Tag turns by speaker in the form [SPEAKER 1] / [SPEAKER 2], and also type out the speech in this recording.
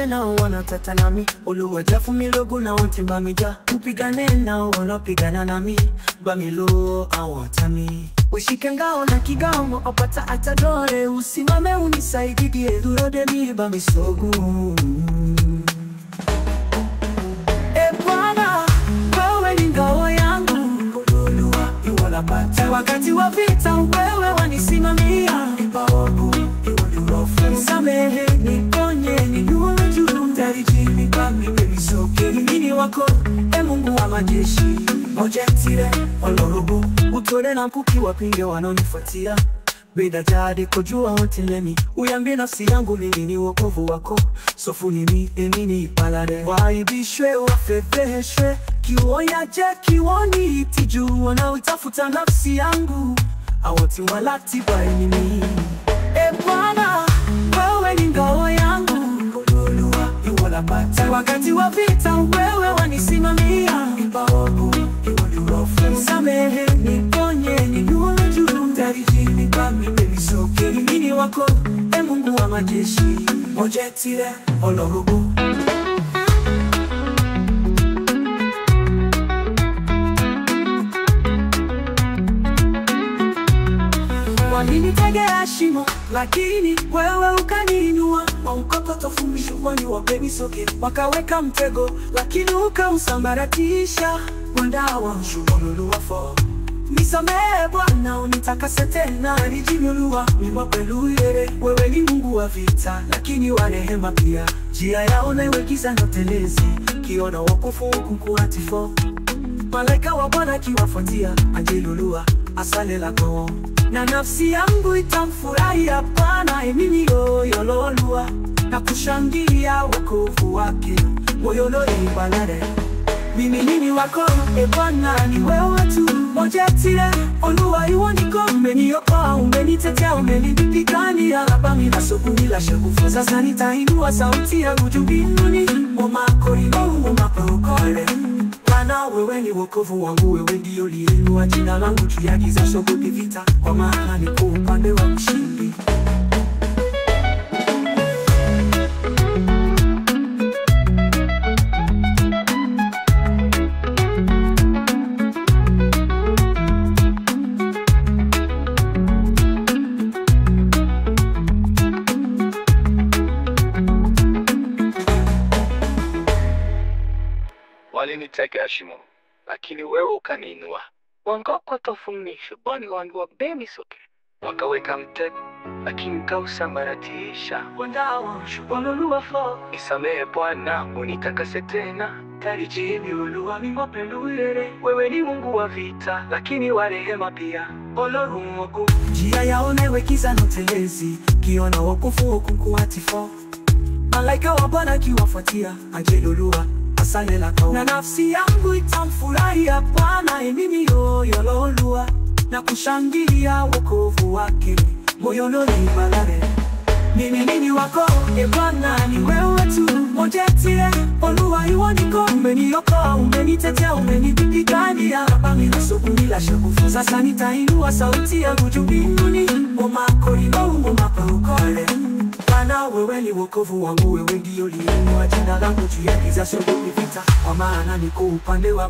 [SPEAKER 1] nao wanatata nami, oluwajafu milogo na wantimba mija. Upigane nao wanapigana nami, bamilo awatami. Ushike ngao na kigamo opata atadore, usimame unisaidie durode mi bamisogu. Bwana, wewe ni ngao yangu, ululuwa iwalapata. Wakati wa vita wewe wanisimamia, ipawabu iwalurofu. Nisamehe, niponye, ninue juu, tarijimi kami bemisoke. Mini wako, Mungu wa majeshi, mojetire, olorobo. Utore na mkuki wapinge wanonifuatia, bida jadi kujua ontilemi. Uyambie nafsi yangu mimi ni wokovu wako, sofu nimi emini ipalade. Waibishwe wafefeshwe, kiwoya je kiwoni itiju. Wanaoitafuta nafsi yangu, awati walati bai mimi. Bwana, wewe ni ngao yangu, ululuwa iwalapata. Wakati wa vita wewe wanisimamia, ipawabu iwalurofu. Nisamehe, niponye, ninue juu, tarijimi kami bemisoke. Mini wako, Mungu wa majeshi, mojetire, olorobo. Walinitegea shimo, lakini wewe ukaniinua. Waukoto fumisho kwani wabemisoke. Wakaweka mtego, lakini ukausambaratisha. Wandawa shululuwa fo. Nisamehe Bwana, unitakase tena, nijimiulua miwapeluyere. Wewe ni Mungu wa vita, lakini wa rehema pia. Njia yao na iwe giza na telezi, kiona wokovu kukuatifo. Malaika wa Bwana kiwafuatia, ajilulua asale lako. Na nafsi yangu itamfurahia Bwana, mimi yololua. Na kushangilia wokovu wake, moyo ibalade. Mimi nini wako, Bwana ni wewe tu, mojetire, oluwa iwoniko. Umeniokoa, umenitetea, umenipigania, labami na soku nila shakufu. Sasa nitainua sauti yangu juu mbinguni, omakorino, omaprokole. Bwana wewe ni wokovu wangu, wewe ndio liinua jina langu juu ya giza. Siogopi vita, kwa maana niko upande wa mshindi.
[SPEAKER 2] Walinitegea shimo, lakini wewe ukaniinua. Wangokoto fumisho kwani wabemisoke. Wakaweka mtego, lakini ukausambaratisha. Wandawa shululuwa fo. Nisamehe Bwana, unitakase tena, tarijimi uluwa miwapeluyere. Wewe ni Mungu wa vita, lakini wa rehema pia, olorungoku.
[SPEAKER 1] Njia yao na iwe giza na telezi, kiona wokovu kukuatifo. Malaika wa Bwana kiwafuatia, ajilulua asale lako. Na nafsi yangu itamfurahia Bwana, mimi yololua. Na kushangilia wokovu wake, moyo ibalade. Mimi nini wako, Bwana ni wewe tu, mojetire, oluwa iwoniko. Umeniokoa, umenitetea, umenipigania, labami na soku nila shakufu. Sasa nitainua sauti yangu juu mbinguni, omakorino, omaprokole. Bwana wewe ni wokovu wangu, wewe ndio liinua jina langu juu ya giza. Siogopi vita, kwa maana niko upande wa